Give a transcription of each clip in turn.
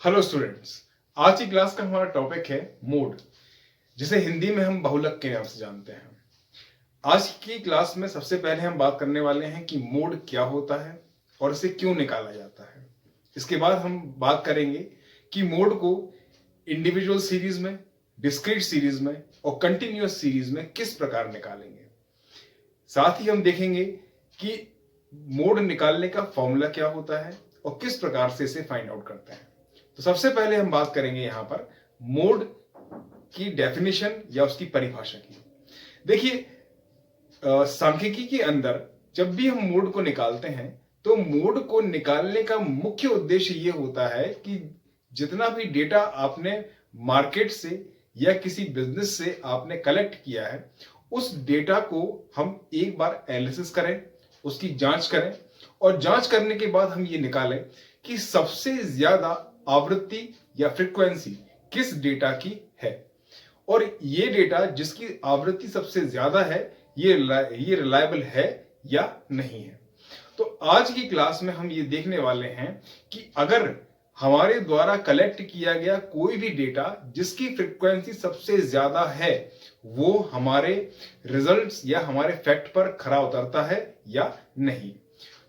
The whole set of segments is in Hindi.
हेलो स्टूडेंट्स, आज की क्लास का हमारा टॉपिक है मोड, जिसे हिंदी में हम बहुलक के नाम से जानते हैं। आज की क्लास में सबसे पहले हम बात करने वाले हैं कि मोड क्या होता है और इसे क्यों निकाला जाता है। इसके बाद हम बात करेंगे कि मोड को इंडिविजुअल सीरीज में, डिस्क्रीट सीरीज में और कंटिन्यूअस सीरीज में किस प्रकार निकालेंगे। साथ ही हम देखेंगे कि मोड निकालने का फॉर्मूला क्या होता है और किस प्रकार से इसे फाइंड आउट करते हैं। तो सबसे पहले हम बात करेंगे यहां पर मोड की डेफिनेशन या उसकी परिभाषा की। देखिए, सांख्यिकी के अंदर जब भी हम मोड को निकालते हैं तो मोड को निकालने का मुख्य उद्देश्य यह होता है कि जितना भी डेटा आपने मार्केट से या किसी बिजनेस से आपने कलेक्ट किया है, उस डेटा को हम एक बार एनालिसिस करें, उसकी जांच करें और जांच करने के बाद हम ये निकालें कि सबसे ज्यादा आवृत्ति या फ्रीक्वेंसी किस डेटा की है और ये डेटा जिसकी आवृत्ति सबसे ज्यादा है ये रिलायबल है या नहीं है। तो आज की क्लास में हम ये देखने वाले हैं कि अगर हमारे द्वारा कलेक्ट किया गया कोई भी डेटा जिसकी फ्रीक्वेंसी सबसे ज्यादा है, वो हमारे रिजल्ट्स या हमारे फैक्ट पर खरा उतरता है या नहीं।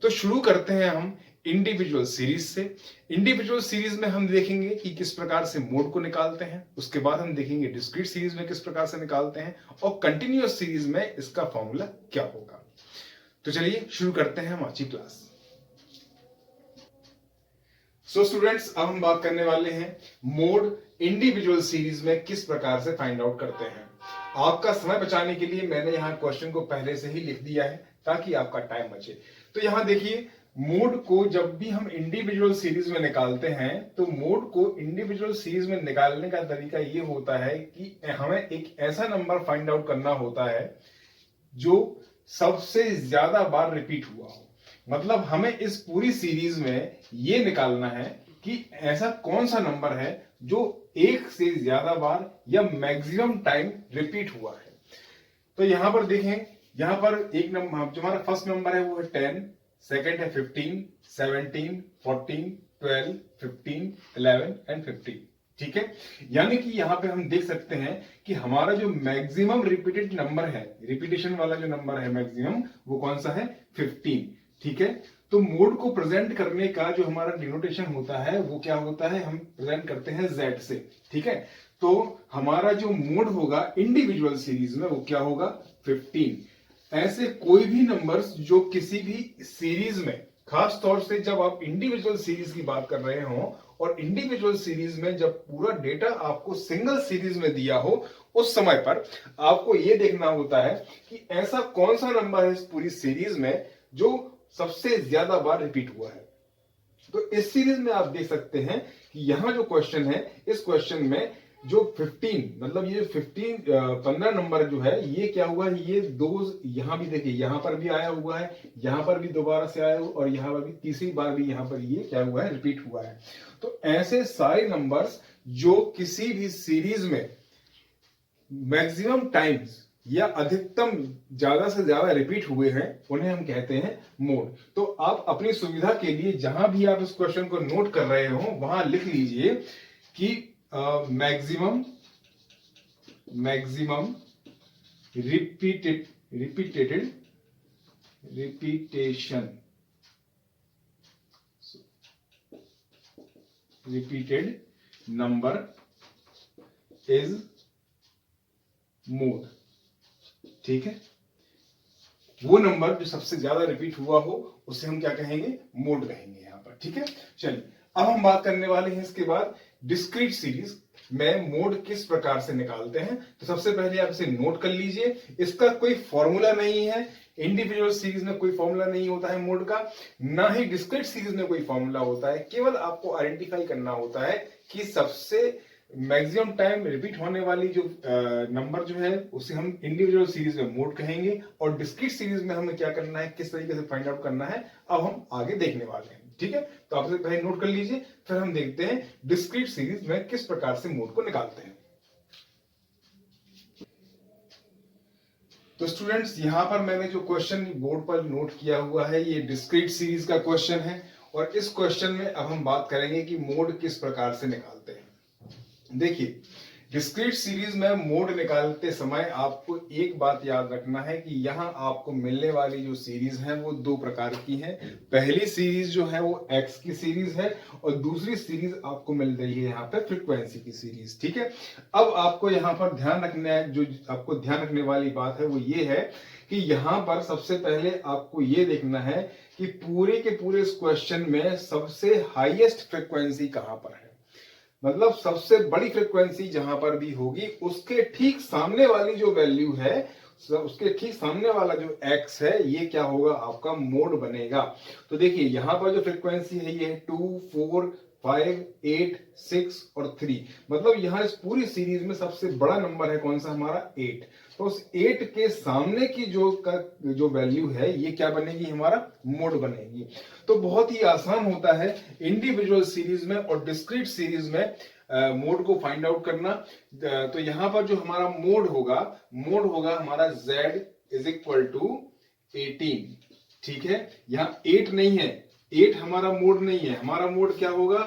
तो शुरू करते हैं हम इंडिविजुअल सीरीज से। इंडिविजुअल सीरीज में हम देखेंगे कि किस प्रकार से मोड को निकालते हैं, उसके बाद हम देखेंगे डिस्क्रीट सीरीज में किस प्रकार से निकालते हैं और कंटिन्यूअस सीरीज में इसका फॉर्मूला क्या होगा। तो चलिए शुरू करते हैं हम आज की क्लास। सो स्टूडेंट्स, अब हम बात करने वाले हैं मोड इंडिविजुअल सीरीज में किस प्रकार से फाइंड आउट करते हैं। आपका समय बचाने के लिए मैंने यहां क्वेश्चन को पहले से ही लिख दिया है ताकि आपका टाइम बचे। तो यहां देखिए, मोड को जब भी हम इंडिविजुअल सीरीज में निकालते हैं तो मोड को इंडिविजुअल सीरीज में निकालने का तरीका ये होता है कि हमें एक ऐसा नंबर फाइंड आउट करना होता है जो सबसे ज्यादा बार रिपीट हुआ हो। मतलब हमें इस पूरी सीरीज में ये निकालना है कि ऐसा कौन सा नंबर है जो एक से ज्यादा बार या मैक्सिमम टाइम रिपीट हुआ है। तो यहां पर देखें, यहां पर एक नंबर जो हमारा फर्स्ट नंबर है वो है 10, सेकेंड है 15, 17, 14, 12, 15, 11 एंड 15। ठीक है, यानी कि यहां पे हम देख सकते हैं कि हमारा जो मैक्सिमम रिपीटेड नंबर है, रिपीटेशन वाला जो नंबर है मैक्सिमम, वो कौन सा है? 15। ठीक है, तो मोड को प्रेजेंट करने का जो हमारा डिनोटेशन होता है वो क्या होता है? हम प्रेजेंट करते हैं Z से। ठीक है, तो हमारा जो मोड होगा इंडिविजुअल सीरीज में वो क्या होगा? 15। ऐसे कोई भी नंबर्स जो किसी भी सीरीज में, खास तौर से जब आप इंडिविजुअल सीरीज की बात कर रहे हो और इंडिविजुअल सीरीज में जब पूरा डेटा आपको सिंगल सीरीज में दिया हो, उस समय पर आपको यह देखना होता है कि ऐसा कौन सा नंबर है इस पूरी सीरीज में जो सबसे ज्यादा बार रिपीट हुआ है। तो इस सीरीज में आप देख सकते हैं कि यहां जो क्वेश्चन है, इस क्वेश्चन में जो 15, मतलब ये 15 नंबर जो है ये क्या हुआ है? ये दो, यहां भी देखिए, यहां पर भी आया हुआ है, यहां पर भी दोबारा से आया हुआ और यहां पर भी तीसरी बार भी यहां पर ये क्या हुआ है? रिपीट हुआ है। तो ऐसे सारे नंबर्स जो किसी भी सीरीज में मैक्सिमम टाइम्स या अधिकतम ज्यादा से ज्यादा रिपीट हुए हैं उन्हें हम कहते हैं मोड। तो आप अपनी सुविधा के लिए जहां भी आप इस क्वेश्चन को नोट कर रहे हो वहां लिख लीजिए कि maximum repeated number is mode. ठीक है, वो नंबर जो सबसे ज्यादा रिपीट हुआ हो उसे हम क्या कहेंगे? मोड कहेंगे यहां पर। ठीक है, चलिए अब हम बात करने वाले हैं इसके बाद डिस्क्रीट सीरीज में मोड किस प्रकार से निकालते हैं। तो सबसे पहले आप इसे नोट कर लीजिए, इसका कोई फॉर्मूला नहीं है। इंडिविजुअल सीरीज में कोई फॉर्मूला नहीं होता है मोड का, ना ही डिस्क्रीट सीरीज में कोई फॉर्मूला होता है। केवल आपको आइडेंटिफाई करना होता है कि सबसे मैक्सिमम टाइम रिपीट होने वाली जो नंबर जो है उसे हम इंडिविजुअल सीरीज में मोड कहेंगे और डिस्क्रीट सीरीज में हमें क्या करना है, किस तरीके से फाइंड आउट करना है, अब हम आगे देखने वाले हैं। ठीक है, तो आप पहले नोट कर लीजिए, फिर हम देखते हैं डिस्क्रीट सीरीज में किस प्रकार से मोड को निकालते हैं। तो स्टूडेंट्स, यहां पर मैंने जो क्वेश्चन बोर्ड पर नोट किया हुआ है ये डिस्क्रीट सीरीज का क्वेश्चन है और इस क्वेश्चन में अब हम बात करेंगे कि मोड किस प्रकार से निकालते हैं। देखिए, डिस्क्रीट सीरीज में मोड निकालते समय आपको एक बात याद रखना है कि यहाँ आपको मिलने वाली जो सीरीज है वो दो प्रकार की है। पहली सीरीज जो है वो एक्स की सीरीज है और दूसरी सीरीज आपको मिल रही है यहाँ पे फ्रीक्वेंसी की सीरीज। ठीक है, अब आपको यहाँ पर ध्यान रखना है, जो आपको ध्यान रखने वाली बात है वो ये है कि यहाँ पर सबसे पहले आपको ये देखना है कि पूरे के पूरे इस क्वेश्चन में सबसे हाईएस्ट फ्रीक्वेंसी कहां पर है। मतलब सबसे बड़ी फ्रीक्वेंसी जहां पर भी होगी उसके ठीक सामने वाली जो वैल्यू है, उसके ठीक सामने वाला जो x है, ये क्या होगा, आपका मोड बनेगा। तो देखिए यहाँ पर जो फ्रीक्वेंसी है ये 2, 4, 5, 8, 6 और 3, मतलब यहाँ इस पूरी सीरीज में सबसे बड़ा नंबर है कौन सा, हमारा 8। तो उस 8 के सामने की जो वैल्यू है ये क्या बनेगी, हमारा मोड बनेगी। तो बहुत ही आसान होता है इंडिविजुअल सीरीज में और डिस्क्रीट सीरीज में मोड को फाइंड आउट करना। तो यहां पर जो हमारा मोड होगा हमारा z इज इक्वल टू 18। ठीक है, यहाँ 8 नहीं है, 8 हमारा मोड नहीं है, हमारा मोड क्या होगा,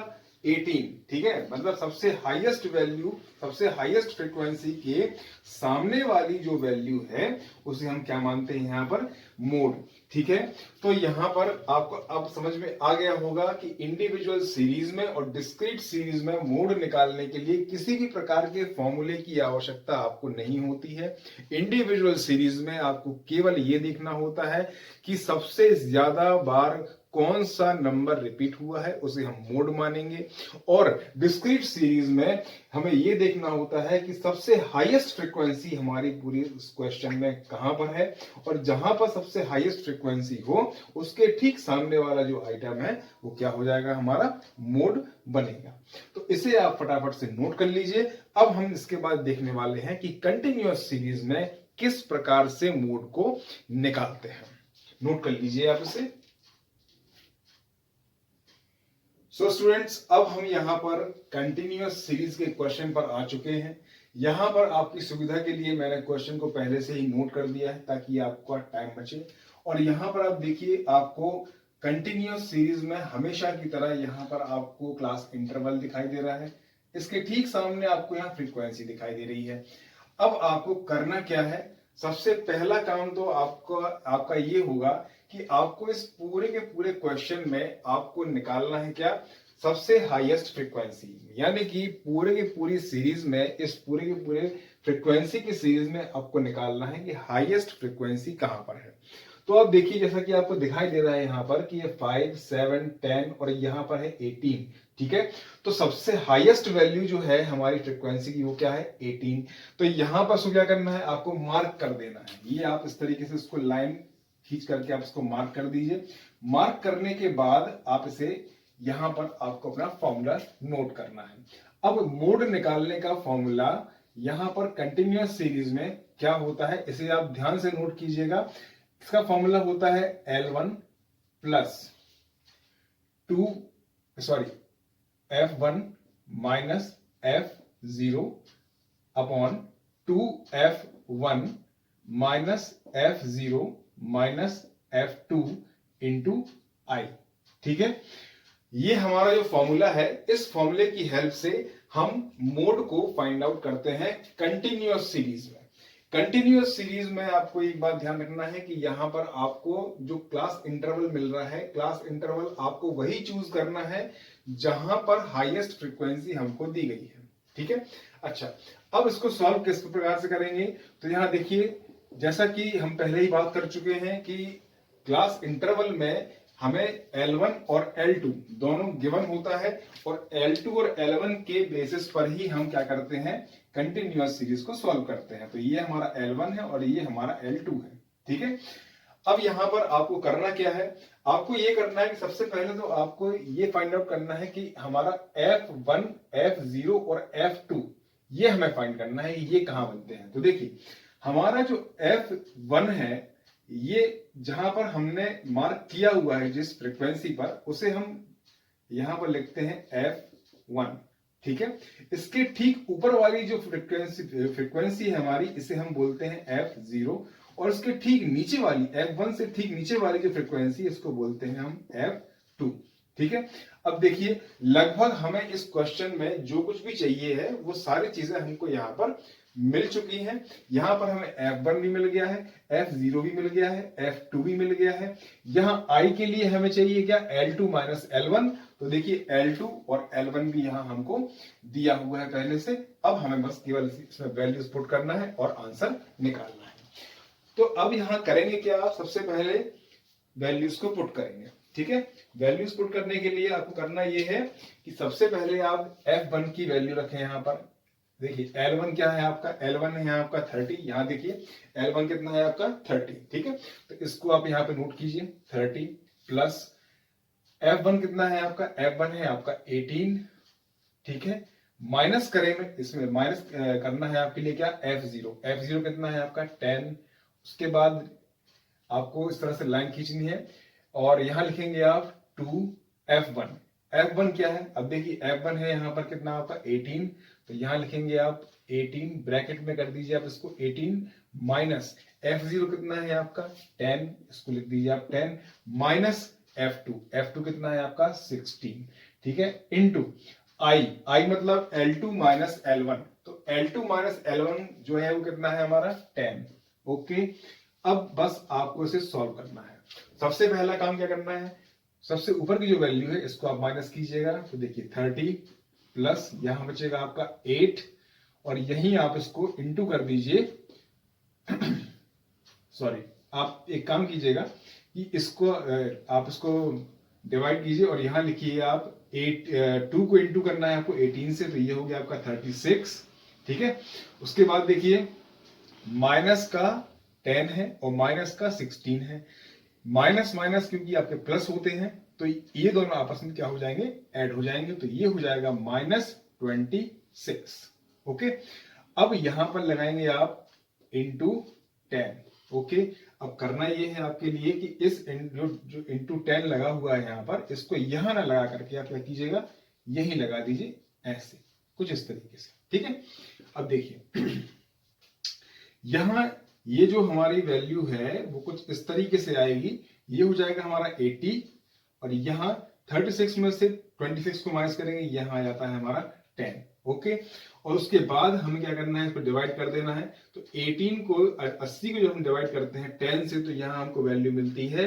18। ठीक है, मतलब सबसे हाईएस्ट वैल्यू, सबसे हाईएस्ट फ्रीक्वेंसी के सामने वाली जो वैल्यू है उसे हम क्या मानते हैं यहाँ पर, मोड। ठीक है, तो यहाँ पर आपको अब समझ में आ गया होगा कि इंडिविजुअल सीरीज में और डिस्क्रीट सीरीज में मोड निकालने के लिए किसी भी प्रकार के फॉर्मूले की आवश्यकता आपको नहीं होती है। इंडिविजुअल सीरीज में आपको केवल ये देखना होता है कि सबसे ज्यादा बार कौन सा नंबर रिपीट हुआ है उसे हम मोड मानेंगे, और डिस्क्रीट सीरीज में हमें यह देखना होता है कि सबसे हाईएस्ट फ्रीक्वेंसी हमारी पूरी उस क्वेश्चन में कहां पर है, और जहां पर सबसे हाईएस्ट फ्रीक्वेंसी हो उसके ठीक सामने वाला जो आइटम है वो क्या हो जाएगा, हमारा मोड बनेगा। तो इसे आप फटाफट से नोट कर लीजिए। अब हम इसके बाद देखने वाले हैं कि कंटिन्यूअस सीरीज में किस प्रकार से मोड को निकालते हैं। नोट कर लीजिए आप इसे। सो स्टूडेंट्स, अब हम यहां पर कंटिन्यूअस सीरीज के क्वेश्चन पर आ चुके हैं। यहां पर आपकी सुविधा के लिए मैंने क्वेश्चन को पहले से ही नोट कर दिया है ताकि आपका टाइम बचे। और यहां पर आप देखिए, आपको कंटिन्यूअस सीरीज में हमेशा की तरह यहां पर आपको क्लास इंटरवल दिखाई दे रहा है, इसके ठीक सामने आपको यहाँ फ्रीक्वेंसी दिखाई दे रही है। अब आपको करना क्या है, सबसे पहला काम तो आपका ये होगा कि आपको इस पूरे के पूरे क्वेश्चन में आपको निकालना है क्या, सबसे हाईएस्ट फ्रीक्वेंसी। यानी कि पूरे की पूरी सीरीज में, इस पूरे के पूरे फ्रीक्वेंसी की सीरीज में आपको निकालना है कि हाईएस्ट फ्रीक्वेंसी कहां पर है। तो आप देखिए, जैसा कि आपको दिखाई दे रहा है यहाँ पर कि ये 5, 7, 10 और यहाँ पर है 18। ठीक है, तो सबसे हाईएस्ट वैल्यू जो है हमारी फ्रीक्वेंसी की वो क्या है, 18। तो यहाँ पर क्या करना है, आपको मार्क कर देना है। ये आप इस तरीके से इसको लाइन खींच करके आप इसको मार्क कर दीजिए। मार्क करने के बाद आप इसे यहां पर आपको अपना फॉर्मूला नोट करना है। अब मोड निकालने का फॉर्मूला यहां पर कंटिन्यूअस सीरीज में क्या होता है, इसे आप ध्यान से नोट कीजिएगा। इसका फॉर्मूला होता है L1 plus F1 minus F0 upon 2F1 minus F0 minus F2 into I। ठीक है, ये हमारा जो फॉर्मूला है, इस फॉर्मूले की हेल्प से हम मोड को फाइंड आउट करते हैं कंटिन्यूअस सीरीज में। कंटिन्यूअस सीरीज में आपको एक बात ध्यान रखना है कि यहां पर आपको जो क्लास इंटरवल मिल रहा है, क्लास इंटरवल आपको वही चूज करना है जहां पर हाईएस्ट फ्रीक्वेंसी हमको दी गई है। ठीक है, अच्छा, अब इसको सॉल्व किस प्रकार से करेंगे, तो यहां देखिए, जैसा कि हम पहले ही बात कर चुके हैं कि क्लास इंटरवल में हमें L1 और L2 दोनों गिवन होता है, और L2 और L1 के बेसिस पर ही हम क्या करते हैं, कंटिन्यूअस सीरीज को सॉल्व करते हैं। तो ये हमारा L1 है और ये हमारा L2 है। ठीक है, अब यहां पर आपको करना क्या है, आपको ये करना है कि सबसे पहले तो आपको ये फाइंड आउट करना है कि हमारा F1, F0 और F2 ये हमें फाइंड करना है, ये कहां बनते हैं। तो देखिए, हमारा जो F1 है, ये जहां पर हमने मार्क किया हुआ है जिस फ्रीक्वेंसी पर, उसे हम यहां पर लिखते हैं F1। ठीक है, इसके ठीक ऊपर वाली जो फ्रीक्वेंसी है हमारी, इसे हम बोलते हैं F0, और इसके ठीक नीचे वाली, F1 से ठीक नीचे वाली जो फ्रीक्वेंसी, इसको बोलते हैं हम F2। ठीक है। अब देखिए लगभग हमें इस क्वेश्चन में जो कुछ भी चाहिए है वो सारी चीजें हमको यहाँ पर मिल चुकी हैं। यहाँ पर हमें F1 भी मिल गया है, F0 भी मिल गया है, F2 भी मिल गया है। यहाँ I के लिए हमें चाहिए क्या, L2 माइनस L1। तो देखिए L2 और L1 भी यहाँ हमको दिया हुआ है पहले से। अब हमें बस केवल इसमें वैल्यूज पुट करना है और आंसर निकालना है। तो अब यहाँ करेंगे क्या, आप सबसे पहले वैल्यूज को पुट करेंगे। ठीक है, वैल्यूज पुट करने के लिए आपको करना ये है कि सबसे पहले आप F1 की वैल्यू रखें यहाँ पर। देखिए L1 क्या है आपका, L1 है यहाँ आपका 30। यहाँ देखिए L1 कितना है आपका 30। ठीक है, तो इसको आप यहाँ पे नोट कीजिए 30 प्लस F1 कितना है आपका, F1 है आपका 18। ठीक है, माइनस करें, इसमें माइनस करना है आपके लिए क्या, F0। F0 कितना है आपका 10। उसके बाद आपको इस तरह से लाइन खींचनी है और यहां लिखेंगे आप 2F1। F1 क्या है, अब देखिए F1 है यहाँ पर कितना आपका 18। तो यहां लिखेंगे आप 18, ब्रैकेट में कर दीजिए आप इसको 18 माइनस F0 कितना है आपका 10, इसको लिख दीजिए आप 10 माइनस F2 कितना है आपका 16। ठीक है, इनटू I मतलब L2 माइनस L1। तो L2 माइनस L1 जो है वो कितना है हमारा 10। ओके, अब बस आपको इसे सॉल्व करना है। सबसे पहला काम क्या करना है, सबसे ऊपर की जो वैल्यू है इसको आप माइनस कीजिएगा। तो देखिए 30 प्लस यहां बचेगा आपका 8 और यहीं आप इसको इंटू कर दीजिए। सॉरी, आप एक काम कीजिएगा कि इसको आप इसको डिवाइड कीजिए और यहां लिखिए आप 2 को इंटू करना है आपको 18 से, तो ये हो गया आपका 36। ठीक है, उसके बाद देखिए माइनस का 10 है और माइनस का 16 है। माइनस माइनस क्योंकि आपके प्लस होते हैं तो ये दोनों आपस में क्या हो जाएंगे, ऐड हो जाएंगे। तो ये हो जाएगा -26। ओके, अब यहां पर लगाएंगे आप इंटू 10। ओके, अब करना ये है आपके लिए कि इस जो इंटू 10 लगा हुआ है यहां पर, इसको यहां ना लगा करके आप क्या कीजिएगा, यही लगा दीजिए ऐसे, कुछ इस तरीके से। ठीक है, अब देखिए यहां ये जो हमारी वैल्यू है वो कुछ इस तरीके से आएगी। ये हो जाएगा हमारा 80 और यहां 36 में से 26 को माइनस करेंगे, यहां आ जाता है हमारा 10। ओके, और उसके बाद हमें क्या करना है, इसको डिवाइड कर देना है। तो 18 को 80 को जब हम डिवाइड करते हैं 10 से, तो यहां हमको वैल्यू मिलती है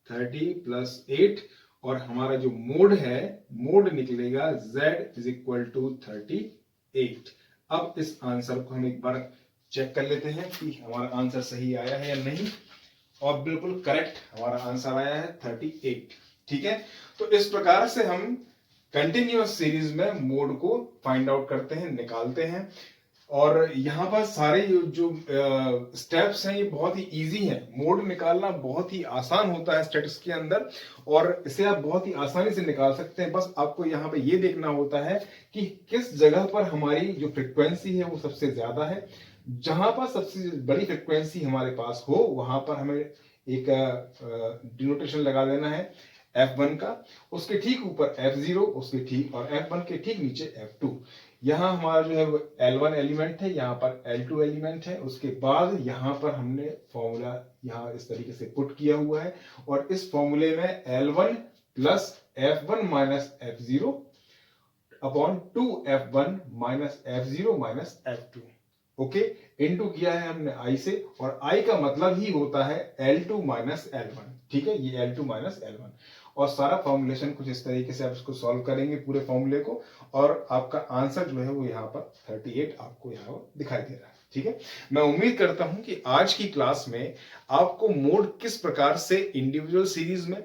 30 प्लस 8 और हमारा जो मोड है, मोड निकलेगा Z इज इक्वल टू 38। अब इस आंसर को हम एक बार चेक कर लेते हैं कि हमारा आंसर सही आया है या नहीं, और बिल्कुल करेक्ट हमारा आंसर आया है 38। ठीक है, तो इस प्रकार से हम कंटिन्यूअस सीरीज में मोड को फाइंड आउट करते हैं, निकालते हैं। और यहाँ पर सारे जो स्टेप्स हैं ये बहुत ही इजी हैं। मोड निकालना बहुत ही आसान होता है स्टैटिस्टिक्स के अंदर और इसे आप बहुत ही आसानी से निकाल सकते हैं। बस आपको यहाँ पे ये देखना होता है कि किस जगह पर हमारी जो फ्रिक्वेंसी है वो सबसे ज्यादा है। जहां पर सबसे बड़ी फ्रिक्वेंसी हमारे पास हो वहां पर हमें एक डिनोटेशन लगा देना है F1 का, उसके ठीक ऊपर F0, उसके ठीक और F1 के ठीक नीचे F2। यहाँ हमारा जो है वो L1 एलिमेंट है, यहाँ पर L2 एलिमेंट है। उसके बाद यहाँ पर हमने फॉर्मूला यहाँ इस तरीके से पुट किया हुआ है और इस फॉर्मूले में L1 plus F1 minus F0 upon 2F1 minus F0 minus F2। Okay, into किया है हमने I से और I का मतलब ही होता है L2 माइनस L1। ठीक है, ये L2 माइनस L1 और सारा फॉर्मुलेशन कुछ इस तरीके से आप इसको सॉल्व करेंगे पूरे फॉर्मूले को और आपका आंसर जो है वो यहाँ पर 38 आपको यहाँ पर दिखाई दे रहा है। ठीक है, मैं उम्मीद करता हूं कि आज की क्लास में आपको मोड किस प्रकार से इंडिविजुअल सीरीज में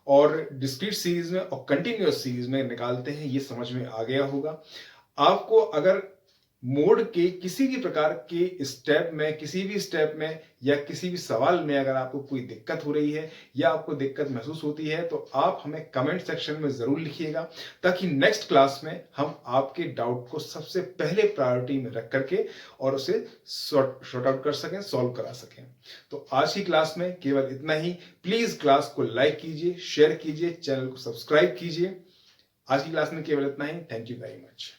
और डिस्क्रीट सीरीज में और कंटिन्यूअस सीरीज में निकालते हैं ये समझ में आ गया होगा। आपको अगर मोड के किसी भी प्रकार के स्टेप में, किसी भी स्टेप में या किसी भी सवाल में अगर आपको कोई दिक्कत हो रही है या आपको दिक्कत महसूस होती है तो आप हमें कमेंट सेक्शन में जरूर लिखिएगा, ताकि नेक्स्ट क्लास में हम आपके डाउट को सबसे पहले प्रायोरिटी में रख करके और उसे सॉर्ट आउट कर सकें, सॉल्व करा सकें। तो आज की क्लास में केवल इतना ही। प्लीज क्लास को लाइक कीजिए, शेयर कीजिए, चैनल को सब्सक्राइब कीजिए। आज की क्लास में केवल इतना ही। Thank you very much.